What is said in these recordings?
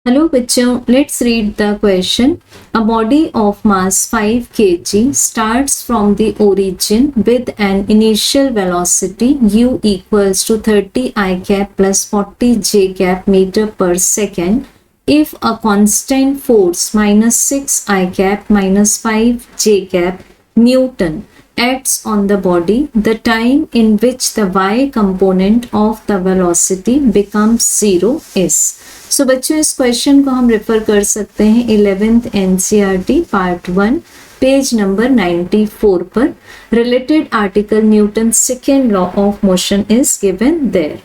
Hello bachcho, let's read the question. A body of mass 5 kg starts from the origin with an initial velocity u equals to 30 I cap plus 40 j cap meter per second. If a constant force minus 6 I cap minus 5 j cap Newton acts on the body, the time in which the y component of the velocity becomes 0 is. So बच्चों इस question को हम refer कर सकते हैं 11th NCERT part 1 page number 94 पर. Related article Newton second law of motion is given there.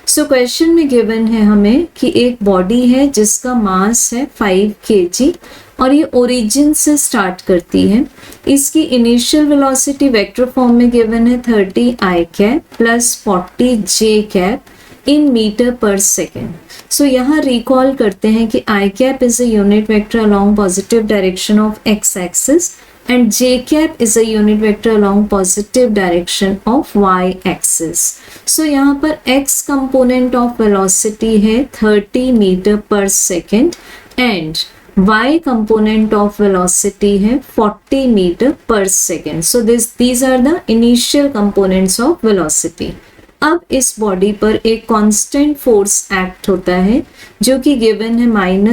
So question में given है हमें कि एक बॉडी है जिसका मास है 5 kg और ये ओरिजिन से स्टार्ट करती है. इसकी इनिशियल वेलोसिटी वेक्टर फॉर्म में गिवन है 30 I cap plus 40 j cap in metre per second. So यहाँ रिकॉल करते हैं कि I cap is a unit vector along positive direction of x axis and j cap is a unit vector along positive direction of y axis. So यहाँ पर x component of velocity है 30 meter per second and y component of velocity है 40 meter per second. So these are the initial components of velocity. अब इस body पर एक constant force act होता है जो कि गिवन है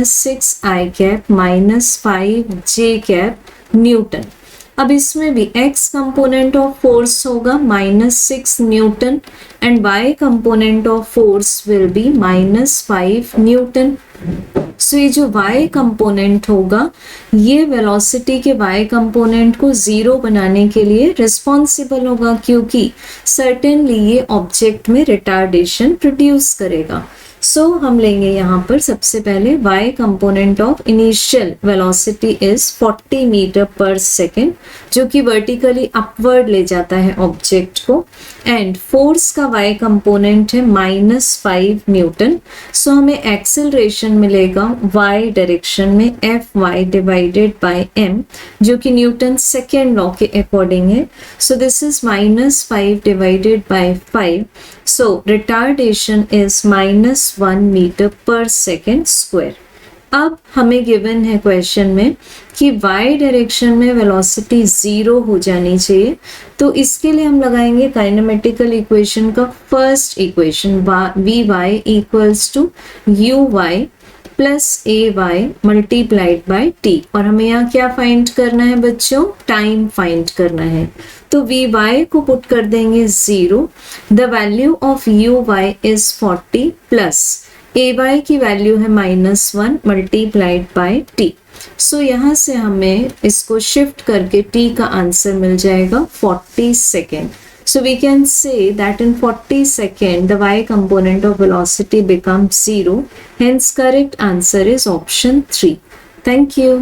-6 I cap -5 j cap newton. अब इसमें भी x कंपोनेंट ऑफ फोर्स होगा -6 newton and y component of force will be -5 newton. So ये जो y कंपोनेंट होगा ये वेलोसिटी के y कंपोनेंट को 0 बनाने के लिए रिस्पॉन्सिबल होगा क्योंकि सर्टेनली ये ऑब्जेक्ट में रिटार्डेशन प्रोड्यूस करेगा. सो हम लेंगे यहाँ पर सबसे पहले y component of initial velocity is 40 metre per second जो कि वर्टिकली अपवर्ड ले जाता है ऑब्जेक्ट को एंड फोर्स का y कंपोनेंट है -5 न्यूटन. सो हमें एक्सेलरेशन मिलेगा y डायरेक्शन में Fy डिवाइडेड बाय m जो कि न्यूटन सेकेंड लॉ के अकॉर्डिंग है. So this is -5 divided by 5. So retardation is -1 metre per second square. अब हमें गिवन है क्वेश्चन में कि y डायरेक्शन में वेलोसिटी 0 हो जानी चाहिए. तो इसके लिए हम लगाएंगे काइनेमेटिकल इक्वेशन का first equation vy equals to uy plus ay multiplied by t. और हमें यहाँ क्या फाइंड करना है बच्चों? टाइम फाइंड करना है. तो vy को पुट कर देंगे 0. The value of uy is 40 plus ay की वैल्यू है -1 मल्टीप्लाइड बाय t. सो यहाँ से हमें इसको शिफ्ट करके t का आंसर मिल जाएगा 40 second. So we can say that in 40 seconds the y component of velocity becomes 0. Hence correct answer is option 3. Thank you.